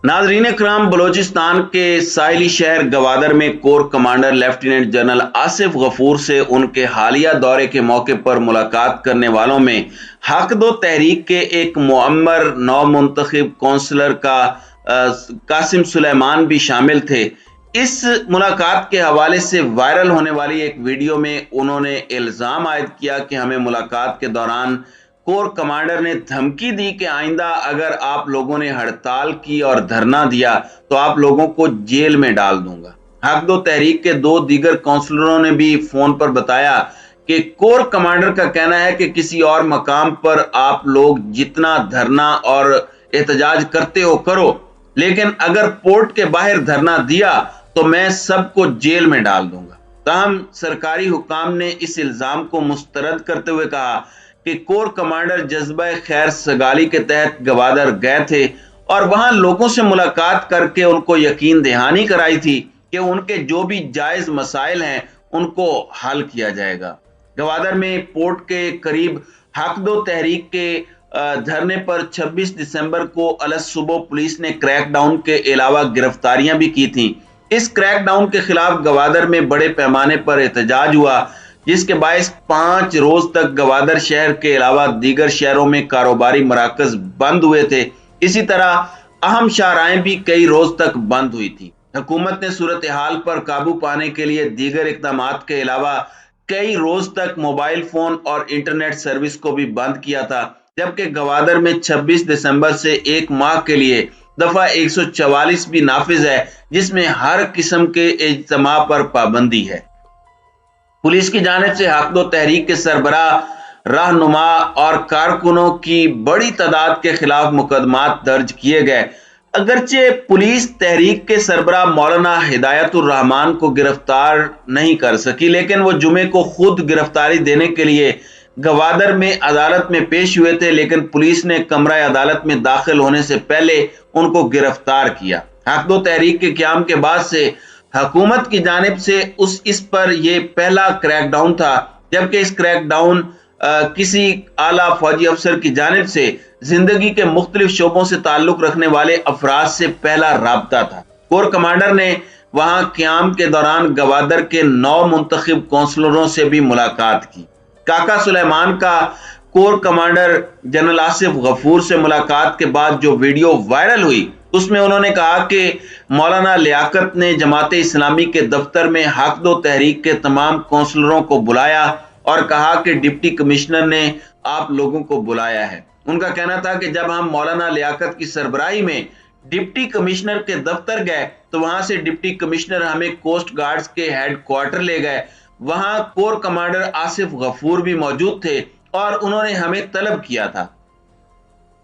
नाजरीन इकराम, बलोचिस्तान के साहिली शहर गवादर में corps commander lieutenant general Asif Ghafoor से उनके हालिया दौरे के मौके पर मुलाकात करने वालों में हक दो तहरीक के एक मुअम्मर नौ मुंतखब कौंसलर का कासिम सुलेमान भी शामिल थे। इस मुलाकात के हवाले से वायरल होने वाली एक वीडियो में उन्होंने इल्जाम आयद किया कि हमें मुलाकात के दौरान कोर कमांडर ने धमकी दी कि आइंदा अगर आप लोगों ने हड़ताल की और धरना दिया तो आप लोगों को जेल में डाल दूंगा। हक दो तहरीक के दो दीगर काउंसलरों ने भी फोन पर बताया कि कोर कमांडर का कहना है कि किसी और मकाम पर आप लोग जितना धरना और एहतजाज करते हो करो, लेकिन अगर पोर्ट के बाहर धरना दिया तो मैं सबको जेल में डाल दूंगा। ताहम सरकारी हुकाम ने इस इल्जाम को मुस्तरद करते हुए कहा कि कोर कमांडर जज्बा खैर सगाली के तहत गवादर गए थे और वहां लोगों से मुलाकात करके उनको यकीन दहानी कराई थी कि उनके जो भी जायज मसाइल हैं उनको हल किया जाएगा। गवादर में पोर्ट के करीब हक दो तहरीक के धरने पर 26 दिसंबर को अलस सुबह पुलिस ने क्रैकडाउन के अलावा गिरफ्तारियां भी की थी। इस क्रैकडाउन के खिलाफ गवादर में बड़े पैमाने पर एहतजाज हुआ, जिसके बायस 5 रोज तक गवादर शहर के अलावा दीगर शहरों में कारोबारी मराकज बंद हुए थे। इसी तरह अहम शाहराहें भी कई रोज तक बंद हुई थी। हुकूमत ने सूरत हाल पर काबू पाने के लिए दीगर इकदामात के अलावा कई रोज तक मोबाइल फोन और इंटरनेट सर्विस को भी बंद किया था, जबकि गवादर में 26 दिसंबर से एक माह के लिए दफा 144 भी नाफिज है, जिसमें हर किस्म के इज्तिमा पर पाबंदी है। पुलिस की जानिब से हक दो तहरीक के सरबराह, रहनुमा और कारकुनों की बड़ी तादाद के खिलाफ मुकदमात दर्ज किए गए। अगरचे पुलिस तहरीक के सरबराह मौलाना हिदायतुर रहमान को गिरफ्तार नहीं कर सकी, लेकिन वो जुमे को खुद गिरफ्तारी देने के लिए गवादर में अदालत में पेश हुए थे, लेकिन पुलिस ने कमरा अदालत में दाखिल होने से पहले उनको गिरफ्तार किया। हक दो तहरीक के क़याम के बाद से हुकूमत की जानिब से इस पर यह पहला क्रैकडाउन था, जबकि इस क्रैकडाउन किसी आला फौजी अफसर की जानिब से जिंदगी के मुख्तलिफ शोबों से ताल्लुक रखने वाले अफराद से पहला राबता था। कोर कमांडर ने वहां क़याम के दौरान गवादर के 9 मुंतखब कौंसलरों से भी मुलाकात की। काका सुलेमान का corps commander general Asif Ghafoor से मुलाकात के बाद जो वीडियो वायरल हुई, उसमें उन्होंने कहा कि मौलाना लियाकत ने जमात इस्लामी के दफ्तर में हक दो तहरीक के तमाम कौंसलरों को बुलाया और कहा कि डिप्टी कमिश्नर ने आप लोगों को बुलाया है। उनका कहना था कि जब हम मौलाना लियाकत की सरबराही में डिप्टी कमिश्नर के दफ्तर गए तो वहां से डिप्टी कमिश्नर हमें कोस्ट गार्ड्स के हेडक्वार्टर ले गए। वहां कोर कमांडर आसिफ गफूर भी मौजूद थे और उन्होंने हमें तलब किया था।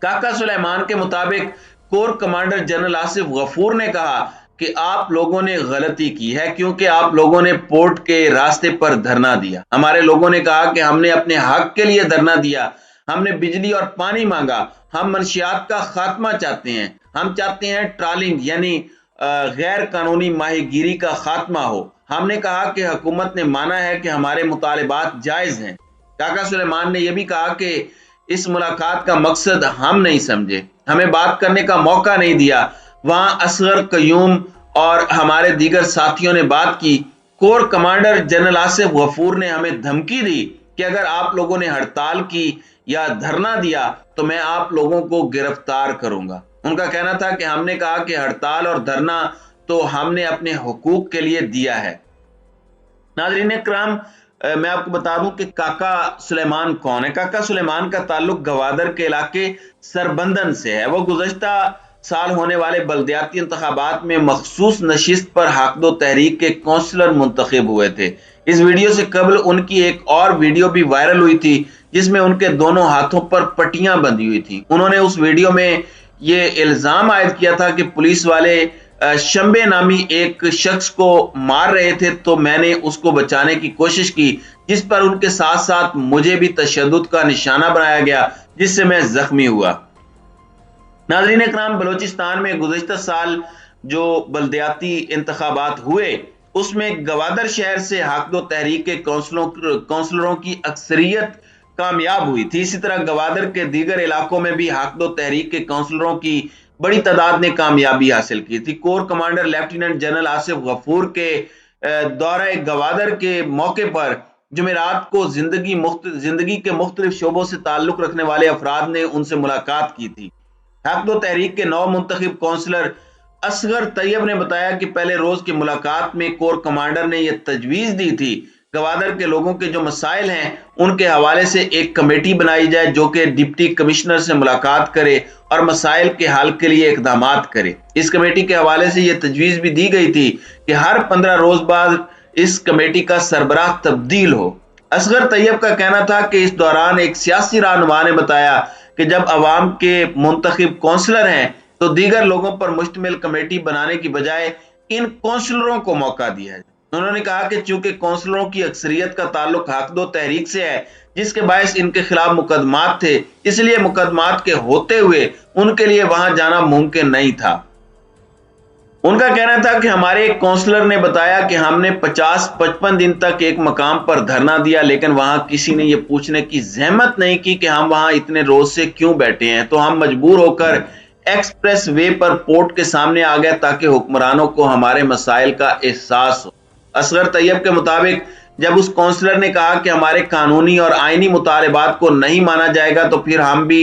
काका सुलेमान के मुताबिक corps commander general Asif Ghafoor ने कहा कि आप लोगों ने गलती की है क्योंकि आप लोगों ने पोर्ट के रास्ते पर धरना दिया। हमारे लोगों ने कहा कि हमने अपने हक के लिए धरना दिया, हमने बिजली और पानी मांगा, हम मंशियात का खात्मा चाहते हैं, हम चाहते हैं ट्रॉलिंग यानी गैर कानूनी माहीगीरी का खात्मा हो। हमने कहा कि हुकूमत ने माना है कि हमारे मुतालिबात जायज हैं। काका सुलेमान ने यह भी कहा कि इस मुलाकात का मकसद हम नहीं समझे, हमें बात करने का मौका नहीं दिया। वहां असगर कयूम और हमारे दीगर साथियों ने बात की। Corps commander general Asif Ghafoor ने हमें धमकी दी कि अगर आप लोगों ने हड़ताल की या धरना दिया तो मैं आप लोगों को गिरफ्तार करूंगा। उनका कहना था कि हमने कहा कि हड़ताल और धरना तो हमने अपने हुकूक के लिए दिया है। नाज़रीन इकराम, मैं आपको बता दूं कि काका सुलेमान कौन है। काका सुलेमान का ताल्लुक गवादर के इलाके सरबंदन से है। वो गुज़श्ता साल होने वाले बल्दियाती इंतखाबात में मखसूस नशिस्त पर हक दो तहरीक के कौंसलर मुंतखब हुए थे। इस वीडियो से कबल उनकी एक और वीडियो भी वायरल हुई थी जिसमें उनके दोनों हाथों पर पट्टियां बंधी हुई थी। उन्होंने उस वीडियो में ये इल्जाम आयद किया था कि पुलिस वाले शंबे नामी एक शख्स को मार रहे थे तो मैंने उसको बचाने की कोशिश की, जिस पर उनके साथ साथ मुझे भी तशद्दुद का निशाना बनाया गया, जिससे मैं जख्मी हुआ। नाज़रीन इकराम, बलोचिस्तान में गुज़श्ता साल जो बल्दियाती इंतखाबात हुए उसमें गवादर शहर से हक दो तहरीक के कौंसलरों की अक्सरियत कामयाब हुई थी। इसी तरह गवादर के दीगर इलाकों में भी हक दो तहरीक के काउंसलरों की बड़ी तादाद ने कामयाबी हासिल की थी। Corps commander lieutenant general Asif Ghafoor के दौरे गवादर के मौके पर जुमेरात को जिंदगी के मुख्तलिफ शोबों से ताल्लुक रखने वाले अफराद ने उनसे मुलाकात की थी। हक दो तहरीक के नौ मुंतखब कौंसलर असगर तैयब ने बताया कि पहले रोज की मुलाकात में कोर कमांडर ने यह तजवीज दी थी गवादर के लोगों के जो मसाइल हैं उनके हवाले से एक कमेटी बनाई जाए जो कि डिप्टी कमिश्नर से मुलाकात करे और मसाइल के हल के लिए इकदाम करे। इस कमेटी के हवाले से यह तजवीज भी दी गई थी कि हर 15 रोज बाद इस कमेटी का सरबराह तब्दील हो। असगर तैयब का कहना था कि इस दौरान एक सियासी रहनुमा ने बताया कि जब अवाम के मुंतखब कौंसलर हैं तो दीगर लोगों पर मुश्तमिल कमेटी बनाने की बजाय इन कौंसलरों को मौका दिया है। उन्होंने कहा कि चूंकि कौंसलरों की अक्सरियत का ताल्लुक हक दो तहरीक से है जिसके बायस इनके खिलाफ मुकदमात थे, इसलिए मुकदमात के होते हुए उनके लिए वहां जाना मुमकिन नहीं था। उनका कहना था कि हमारे एक काउंसलर ने बताया कि हमने 50-55 दिन तक एक मकाम पर धरना दिया लेकिन वहां किसी ने यह पूछने की जहमत नहीं की कि हम वहां इतने रोज से क्यों बैठे हैं, तो हम मजबूर होकर एक्सप्रेस वे पर पोर्ट के सामने आ गए ताकि हुक्मरानों को हमारे मसाइल का एहसास हो। असगर तैयब के मुताबिक जब उस काउंसलर ने कहा कि हमारे कानूनी और आईनी मुतालबात को नहीं माना जाएगा तो फिर हम भी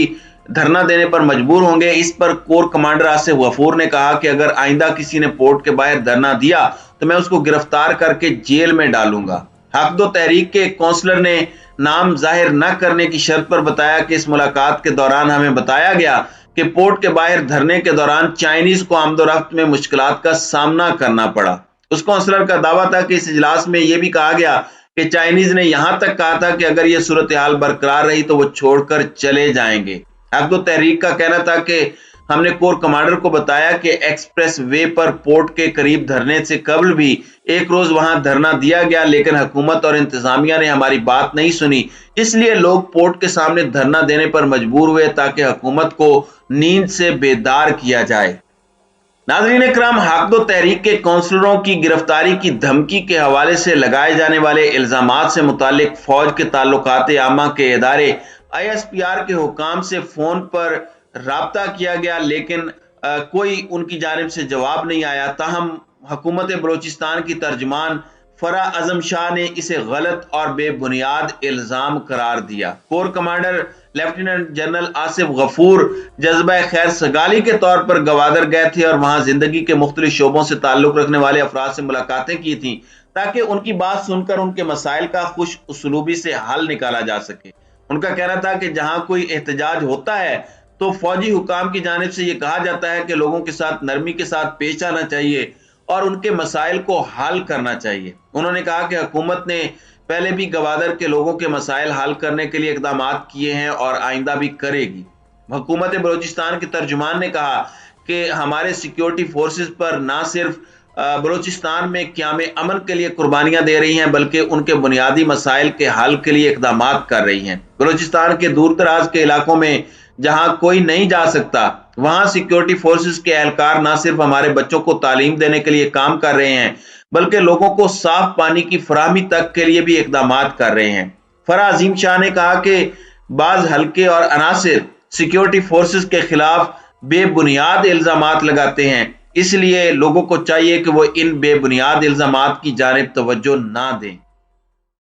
धरना देने पर मजबूर होंगे। इस पर कोर कमांडर आसिफ गफूर ने कहा कि अगर आइंदा किसी ने पोर्ट के बाहर धरना दिया तो मैं उसको गिरफ्तार करके जेल में डालूंगा। हक दो तहरीक के काउंसलर ने नाम जाहिर न करने की शर्त पर बताया कि इस मुलाकात के दौरान हमें बताया गया कि पोर्ट के बाहर धरने के दौरान चाइनीज को आमदोरफ्त में मुश्किलात का सामना करना पड़ा। उस काउंसलर का दावा था कि इस इजलास में यह भी कहा गया कि चाइनीज ने यहां तक कहा था कि अगर यह सूरत हाल बरकरार रही तो वो छोड़कर चले जाएंगे। हक दो तहरीक का कहना था कि हमने कोर कमांडर को बताया कि एक्सप्रेस वे पर पोर्ट के करीब धरने से कबल भी एक रोज वहां धरना दिया गया लेकिन हुकूमत और इंतजामिया ने हमारी बात नहीं सुनी, इसलिए लोग पोर्ट के सामने धरना देने पर मजबूर हुए ताकि हुकूमत को नींद से बेदार किया जाए। नाज़रीन इकराम, हक दो तहरीक के काउंसलरों की गिरफ्तारी की धमकी के हवाले से लगाए जाने वाले इल्जामात से मुतालिक फौज के ताल्लुकात आमा के इदारे ISPR के हुकाम से फोन पर राब्ता किया गया लेकिन कोई उनकी जानिब से जवाब नहीं आया। ताहम हुकूमत बलोचिस्तान की तर्जमान फरा आजम शाह ने इसे गलत और बेबुनियाद इल्जाम करार दिया। Corps commander lieutenant general Asif Ghafoor जज्बा खैर सगाली के तौर पर गवादर गए थे और वहां जिंदगी के मुख्तलिफ शोबों से ताल्लुक रखने वाले अफराद से मुलाकातें की थी ताकि उनकी बात सुनकर उनके मसाइल का खुश उसलूबी से हल निकाला जा सके। उनका कहना था कि जहां कोई एहतजाज होता है तो फौजी हुकाम की जानिब से यह कहा जाता है कि लोगों के साथ नरमी के साथ पेश आना चाहिए और उनके मसाइल को हल करना चाहिए। उन्होंने कहा कि हुकूमत ने पहले भी गवादर के लोगों के मसाइल हल करने के लिए इकदाम किए हैं और आइंदा भी करेगी। हुकूमत बलोचिस्तान के तर्जुमान ने कहा कि हमारे सिक्योरिटी फोर्सेस पर ना सिर्फ बलोचिस्तान में क़याम अमन के लिए कुर्बानियां दे रही हैं बल्कि उनके बुनियादी मसाइल के हल के लिए इकदाम कर रही हैं। बलोचिस्तान के दूर दराज के इलाकों में जहां कोई नहीं जा सकता वहां सिक्योरिटी फोर्सेस के एहलकार ना सिर्फ हमारे बच्चों को तालीम देने के लिए काम कर रहे हैं बल्कि लोगों को साफ पानी की फराहमी तक के लिए भी इकदाम कर रहे हैं। फरा अजीम शाह ने कहा कि बाज हल्के और अनासिर सिक्योरिटी फोर्सेस के खिलाफ बेबुनियाद इल्जामात लगाते हैं, इसलिए लोगों को चाहिए कि वो इन बेबुनियाद इल्जामात की जानिब तवज्जो ना दें।